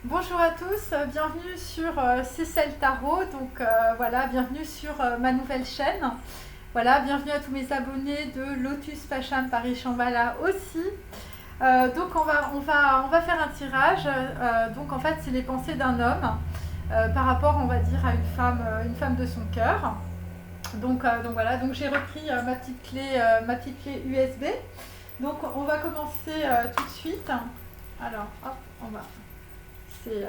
Bonjour à tous, bienvenue sur Cécile Tarot. Voilà, bienvenue sur ma nouvelle chaîne. Voilà, bienvenue à tous mes abonnés de Lotus Fashion Paris Shambhala aussi. On va faire un tirage. Donc en fait, c'est les pensées d'un homme par rapport, on va dire, à une femme de son cœur. Donc voilà, donc j'ai repris ma petite clé USB. Donc on va commencer tout de suite. Alors, hop, on va. C'est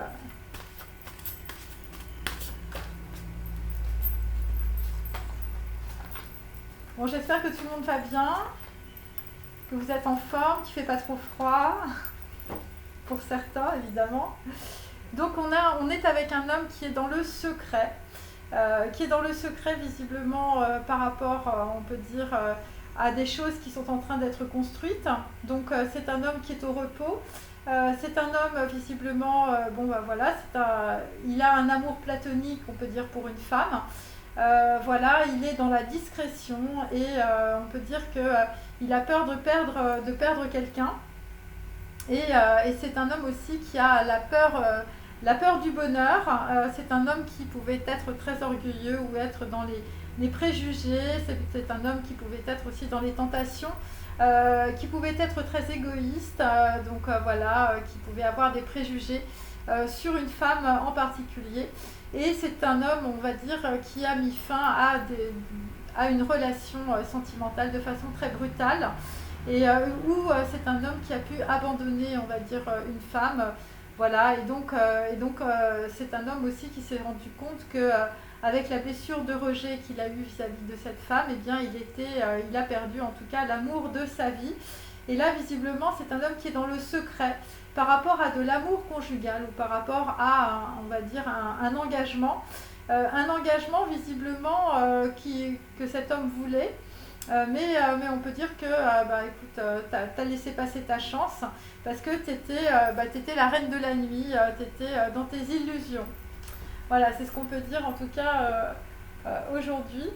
Bon, j'espère que tout le monde va bien, que vous êtes en forme, qu'il ne fait pas trop froid, pour certains évidemment. Donc on est avec un homme qui est dans le secret, visiblement par rapport, on peut dire, à des choses qui sont en train d'être construites. C'est un homme qui est au repos. C'est un homme visiblement, il a un amour platonique, on peut dire, pour une femme. Voilà, il est dans la discrétion et on peut dire que il a peur de perdre quelqu'un. Et c'est un homme aussi qui a la peur du bonheur. C'est un homme qui pouvait être très orgueilleux ou être dans les préjugés. C'est un homme qui pouvait être aussi dans les tentations, qui pouvait être très égoïste, qui pouvait avoir des préjugés sur une femme en particulier. Et c'est un homme, on va dire, qui a mis fin à une relation sentimentale de façon très brutale où c'est un homme qui a pu abandonner, on va dire, une femme. Voilà, c'est un homme aussi qui s'est rendu compte que avec la blessure de rejet qu'il a eue vis-à-vis de cette femme, eh bien, il a perdu en tout cas l'amour de sa vie. Et là, visiblement, c'est un homme qui est dans le secret par rapport à de l'amour conjugal ou par rapport à, on va dire, un engagement. Un engagement visiblement que cet homme voulait. Mais on peut dire que écoute, t'as laissé passer ta chance parce que t'étais la reine de la nuit, t'étais dans tes illusions. Voilà, c'est ce qu'on peut dire en tout cas aujourd'hui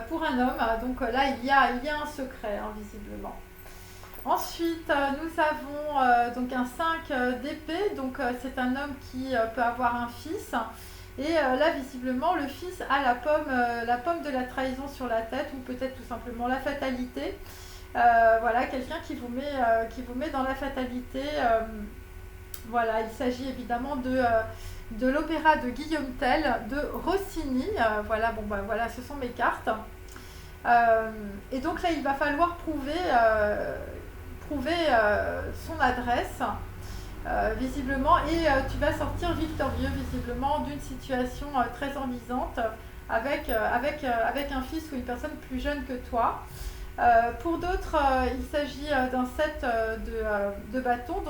pour un homme. Là, il y a un secret, hein, visiblement. Ensuite, nous avons donc un 5 d'épée. C'est un homme qui peut avoir un fils. Et là, visiblement, le fils a la pomme de la trahison sur la tête, ou peut-être tout simplement la fatalité. Voilà, quelqu'un qui vous met dans la fatalité. Voilà, il s'agit évidemment de l'opéra de Guillaume Tell, de Rossini. Voilà, ce sont mes cartes. Et donc là, il va falloir prouver son adresse. Visiblement, et tu vas sortir victorieux visiblement d'une situation très enlisante avec un fils ou une personne plus jeune que toi. Pour d'autres, il s'agit d'un set de bâtons.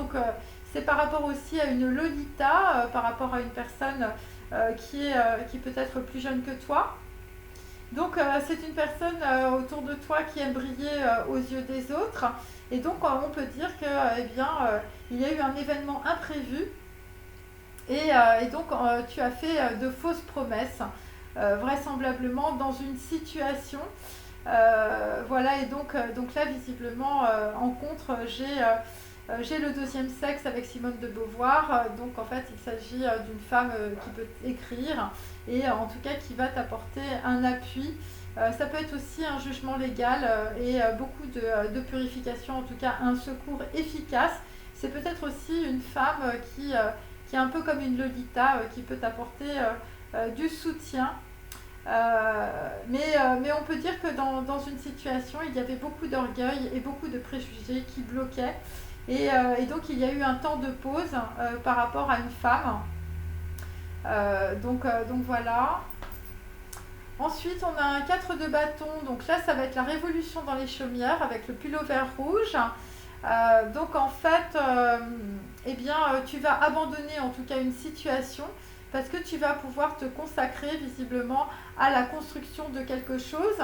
C'est par rapport aussi à une Lolita, par rapport à une personne qui peut être plus jeune que toi. C'est une personne autour de toi qui aime briller aux yeux des autres. Et donc, on peut dire que, il y a eu un événement imprévu. Tu as fait de fausses promesses, vraisemblablement dans une situation. Donc là, visiblement, en contre, j'ai le deuxième sexe avec Simone de Beauvoir. En fait, il s'agit d'une femme qui peut écrire et en tout cas qui va t'apporter un appui. Ça peut être aussi un jugement légal et beaucoup de purification, en tout cas un secours efficace. C'est peut-être aussi une femme qui est un peu comme une Lolita, qui peut t'apporter du soutien. Mais on peut dire que dans une situation, il y avait beaucoup d'orgueil et beaucoup de préjugés qui bloquaient. Donc il y a eu un temps de pause par rapport à une femme. Voilà. Ensuite, on a un 4 de bâton. Donc là, ça va être la révolution dans les chaumières avec le pullover rouge. Tu vas abandonner en tout cas une situation parce que tu vas pouvoir te consacrer visiblement à la construction de quelque chose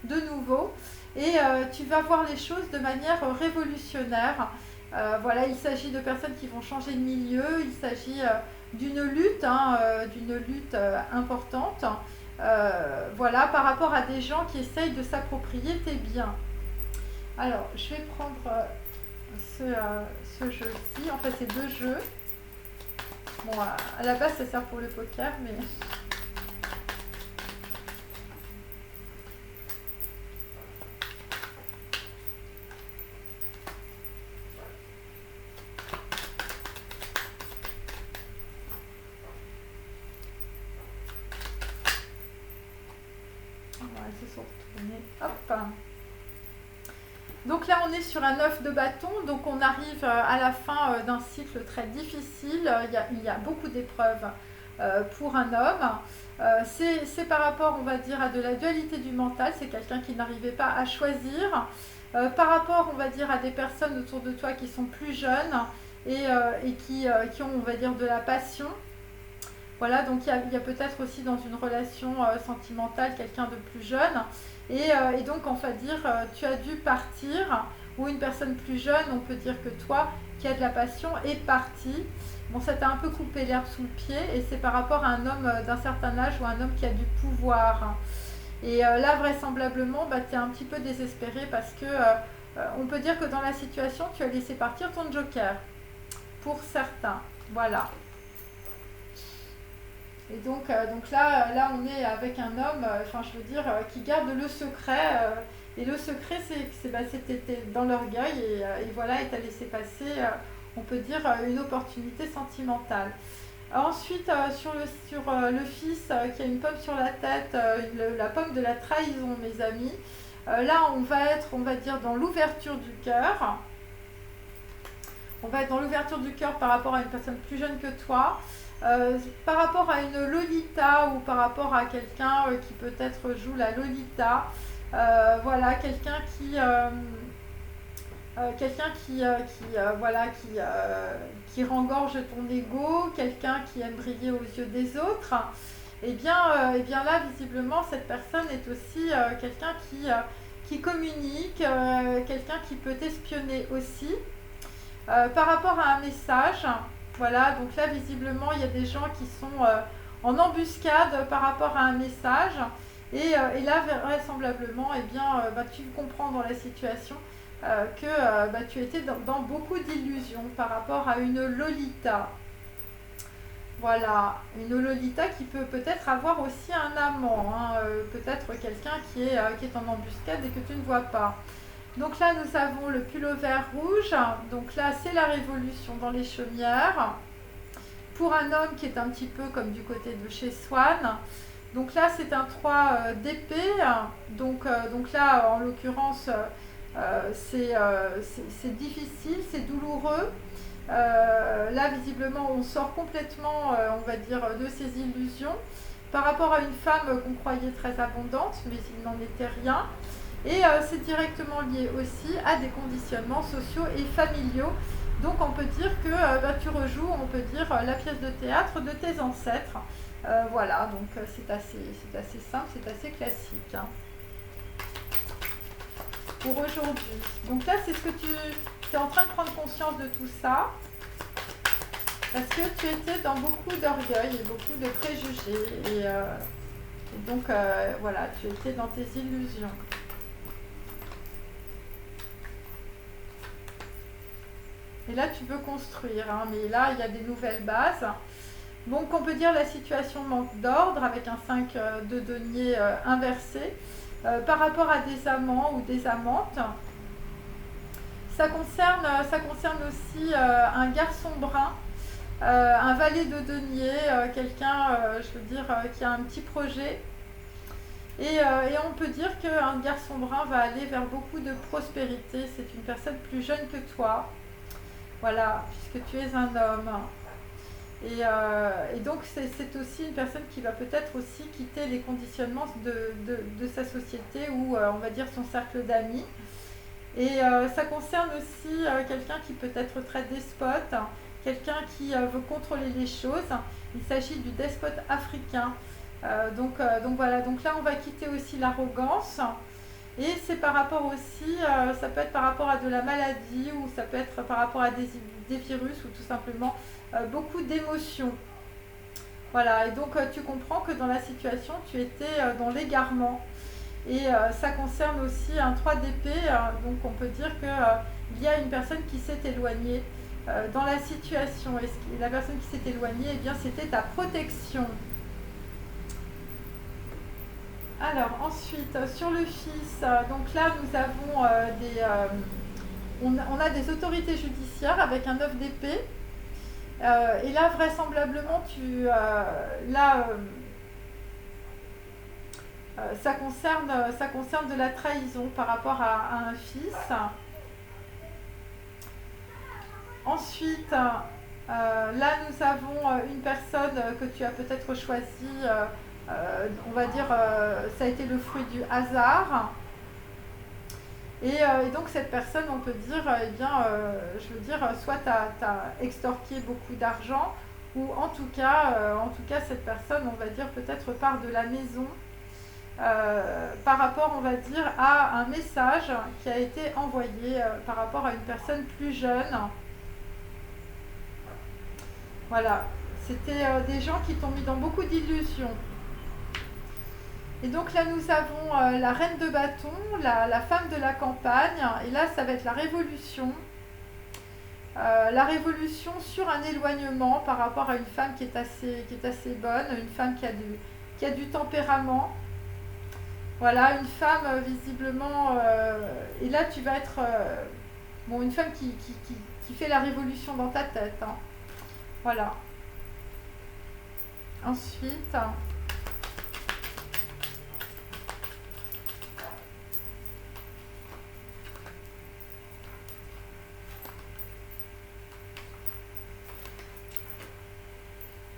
de nouveau et tu vas voir les choses de manière révolutionnaire. Voilà, il s'agit de personnes qui vont changer de milieu, il s'agit d'une lutte importante. Voilà, par rapport à des gens qui essayent de s'approprier tes biens. Alors, je vais prendre ce jeu-ci. En fait, c'est deux jeux. Bon, à la base, ça sert pour le poker, mais... Voilà, ils se sont retournés. Hop. Donc là, on est sur un 9 de bâton, donc on arrive à la fin d'un cycle très difficile. Il y a beaucoup d'épreuves pour un homme. C'est par rapport, on va dire, à de la dualité du mental. C'est quelqu'un qui n'arrivait pas à choisir. Par rapport, on va dire, à des personnes autour de toi qui sont plus jeunes et qui ont, on va dire, de la passion. Voilà, donc il y a peut-être aussi dans une relation sentimentale quelqu'un de plus jeune. Et donc, on va dire, tu as dû partir, ou une personne plus jeune, on peut dire que toi, qui a de la passion, est partie. Bon, ça t'a un peu coupé l'herbe sous le pied, et c'est par rapport à un homme d'un certain âge ou un homme qui a du pouvoir. Et là, vraisemblablement, bah, tu es un petit peu désespéré parce que on peut dire que dans la situation, tu as laissé partir ton joker, pour certains. Voilà. Et donc là, on est avec un homme, enfin, je veux dire, qui garde le secret. Et le secret, c'était dans l'orgueil. Et voilà, et t'as laissé passer, on peut dire, une opportunité sentimentale. Ensuite, sur le fils qui a une pomme sur la tête, la pomme de la trahison, mes amis. Là, on va être, on va dire, dans l'ouverture du cœur. On va être dans l'ouverture du cœur par rapport à une personne plus jeune que toi. Par rapport à une Lolita ou par rapport à quelqu'un qui peut-être joue la Lolita, voilà, voilà, qui rengorge ton ego, quelqu'un qui aime briller aux yeux des autres. Et bien là, visiblement, cette personne est aussi quelqu'un qui communique, quelqu'un qui peut t'espionner aussi. Par rapport à un message, voilà, donc là visiblement il y a des gens qui sont en embuscade par rapport à un message et là vraisemblablement eh bien, bah, tu comprends dans la situation que bah, tu étais dans beaucoup d'illusions par rapport à une Lolita. Voilà, une Lolita qui peut peut-être avoir aussi un amant, hein, peut-être quelqu'un qui est en embuscade et que tu ne vois pas. Donc là, nous avons le pullover rouge. Donc là, c'est la révolution dans les chaumières. Pour un homme qui est un petit peu comme du côté de chez Swan. Donc là, c'est un 3 d'épée. Donc là, en l'occurrence, c'est difficile, c'est douloureux. Là, visiblement, on sort complètement, on va dire, de ses illusions. Par rapport à une femme qu'on croyait très abondante, mais il n'en était rien. Et c'est directement lié aussi à des conditionnements sociaux et familiaux. Donc on peut dire que bah, tu rejoues, on peut dire, la pièce de théâtre de tes ancêtres. Voilà, donc c'est assez simple, c'est assez classique. Hein. Pour aujourd'hui. Donc là, c'est ce que tu es en train de prendre conscience de tout ça. Parce que tu étais dans beaucoup d'orgueil et beaucoup de préjugés. Et donc, voilà, tu étais dans tes illusions. Et là, tu peux construire, hein, mais là, il y a des nouvelles bases. Donc, on peut dire la situation manque d'ordre avec un 5 de denier inversé par rapport à des amants ou des amantes. Ça concerne aussi un garçon brun, un valet de denier, quelqu'un, je veux dire, qui a un petit projet. Et on peut dire qu'un garçon brun va aller vers beaucoup de prospérité. C'est une personne plus jeune que toi. Voilà, puisque tu es un homme. Et donc, c'est aussi une personne qui va peut-être aussi quitter les conditionnements de sa société ou, on va dire, son cercle d'amis. Et ça concerne aussi quelqu'un qui peut être très despote, quelqu'un qui veut contrôler les choses. Il s'agit du despote africain. Donc voilà, donc là, on va quitter aussi l'arrogance. Et c'est par rapport aussi, ça peut être par rapport à de la maladie ou ça peut être par rapport à des virus ou tout simplement beaucoup d'émotions. Voilà, et donc tu comprends que dans la situation, tu étais dans l'égarement. Et ça concerne aussi un 3 d'épée, donc on peut dire qu'il y a une personne qui s'est éloignée dans la situation. Et la personne qui s'est éloignée, eh bien, c'était ta protection. Alors, ensuite, sur le fils, donc là, nous avons on a des autorités judiciaires avec un 9 d'épée. Et là, vraisemblablement, ça concerne de la trahison par rapport à un fils. Ensuite, là, nous avons une personne que tu as peut-être choisie, on va dire, ça a été le fruit du hasard. Et donc cette personne, on peut dire, eh bien, je veux dire, soit tu as extorqué beaucoup d'argent, ou en tout cas, cette personne, on va dire, peut-être part de la maison par rapport, on va dire, à un message qui a été envoyé par rapport à une personne plus jeune. Voilà, c'était des gens qui t'ont mis dans beaucoup d'illusions. Et donc là, nous avons la reine de bâton, la femme de la campagne, et là, ça va être la révolution. La révolution sur un éloignement par rapport à une femme qui est assez bonne, une femme qui a du tempérament. Voilà, une femme visiblement, et là tu vas être une femme qui fait la révolution dans ta tête. Hein. Voilà. Ensuite,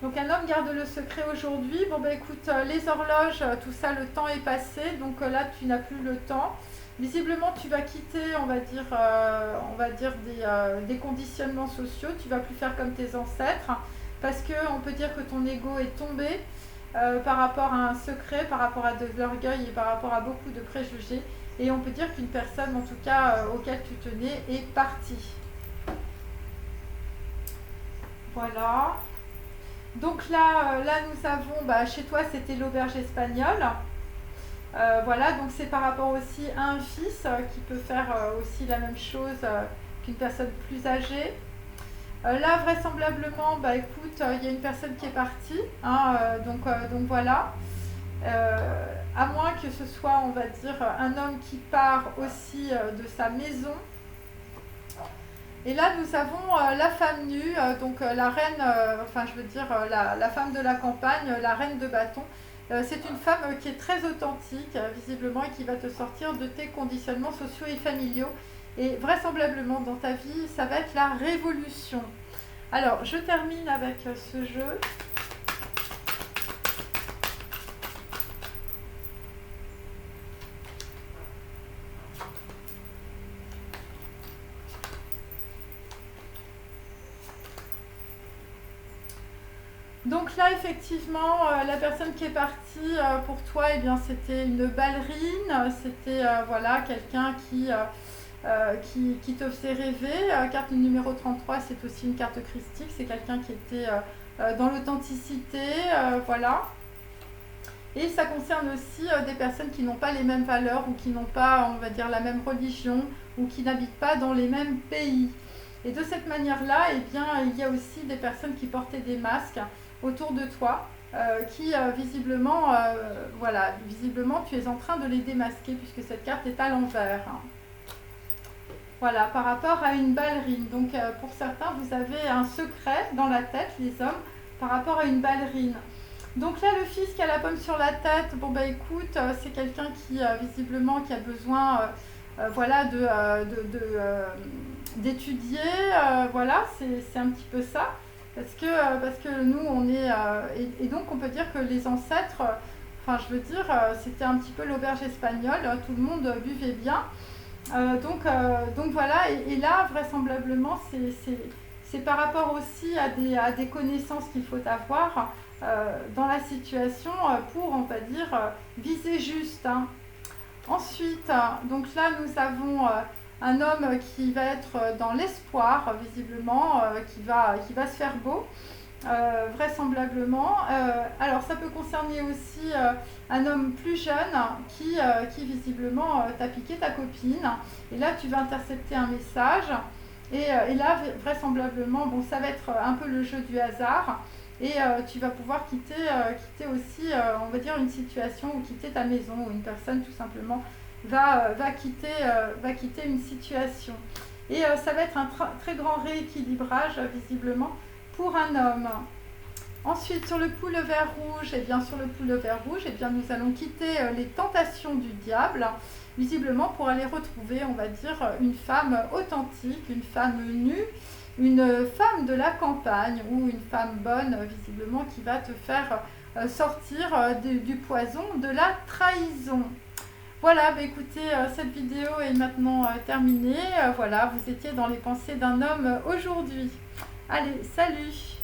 donc un homme garde le secret aujourd'hui. Bon ben écoute, les horloges, tout ça, le temps est passé, donc là tu n'as plus le temps. Visiblement tu vas quitter, on va dire des conditionnements sociaux, tu vas plus faire comme tes ancêtres, parce qu'on peut dire que ton ego est tombé par rapport à un secret, par rapport à de l'orgueil et par rapport à beaucoup de préjugés. Et on peut dire qu'une personne, en tout cas auquel tu tenais, est partie. Voilà. Donc là nous avons, chez toi c'était l'auberge espagnole. Voilà, donc c'est par rapport aussi à un fils qui peut faire aussi la même chose qu'une personne plus âgée. Là vraisemblablement, écoute, il y a une personne qui est partie, hein, donc voilà. À moins que ce soit, on va dire, un homme qui part aussi de sa maison. Et là, nous avons la femme nue, donc la reine, la femme de la campagne, la reine de bâton. C'est une femme qui est très authentique, visiblement, et qui va te sortir de tes conditionnements sociaux et familiaux. Et vraisemblablement, dans ta vie, ça va être la révolution. Alors, je termine avec ce jeu. Donc là, effectivement, la personne qui est partie pour toi, eh bien, c'était une ballerine, c'était voilà, quelqu'un qui te faisait rêver. Carte numéro 33, c'est aussi une carte christique, c'est quelqu'un qui était dans l'authenticité, voilà. Et ça concerne aussi des personnes qui n'ont pas les mêmes valeurs ou qui n'ont pas, on va dire, la même religion ou qui n'habitent pas dans les mêmes pays. Et de cette manière-là, eh bien, il y a aussi des personnes qui portaient des masques autour de toi, qui visiblement, visiblement tu es en train de les démasquer puisque cette carte est à l'envers. Voilà, par rapport à une ballerine. Donc pour certains, vous avez un secret dans la tête, les hommes, par rapport à une ballerine. Donc là, le fils qui a la pomme sur la tête, bon écoute, c'est quelqu'un qui visiblement qui a besoin d'étudier, voilà, c'est un petit peu ça. Parce que nous, on est... et donc, on peut dire que les ancêtres, c'était un petit peu l'auberge espagnole, tout le monde buvait bien. Donc voilà, et là, vraisemblablement, c'est par rapport aussi à des connaissances qu'il faut avoir dans la situation pour, on va dire, viser juste. Hein. Ensuite, donc là, nous avons... un homme qui va être dans l'espoir, visiblement, qui va se faire beau, vraisemblablement. Alors, ça peut concerner aussi un homme plus jeune qui visiblement, t'a piqué ta copine. Et là, tu vas intercepter un message. Et là, vraisemblablement, bon, ça va être un peu le jeu du hasard. Et tu vas pouvoir quitter aussi, on va dire, une situation ou quitter ta maison, ou une personne tout simplement va quitter une situation. Et ça va être un très grand rééquilibrage, visiblement, pour un homme. Ensuite, sur le pouls vert rouge, et bien sur le pouls vert rouge, et bien nous allons quitter les tentations du diable, visiblement pour aller retrouver, on va dire, une femme authentique, une femme nue, une femme de la campagne ou une femme bonne, visiblement, qui va te faire sortir du poison, de la trahison. Voilà, bah écoutez, cette vidéo est maintenant terminée. Voilà, vous étiez dans les pensées d'un homme aujourd'hui. Allez, salut!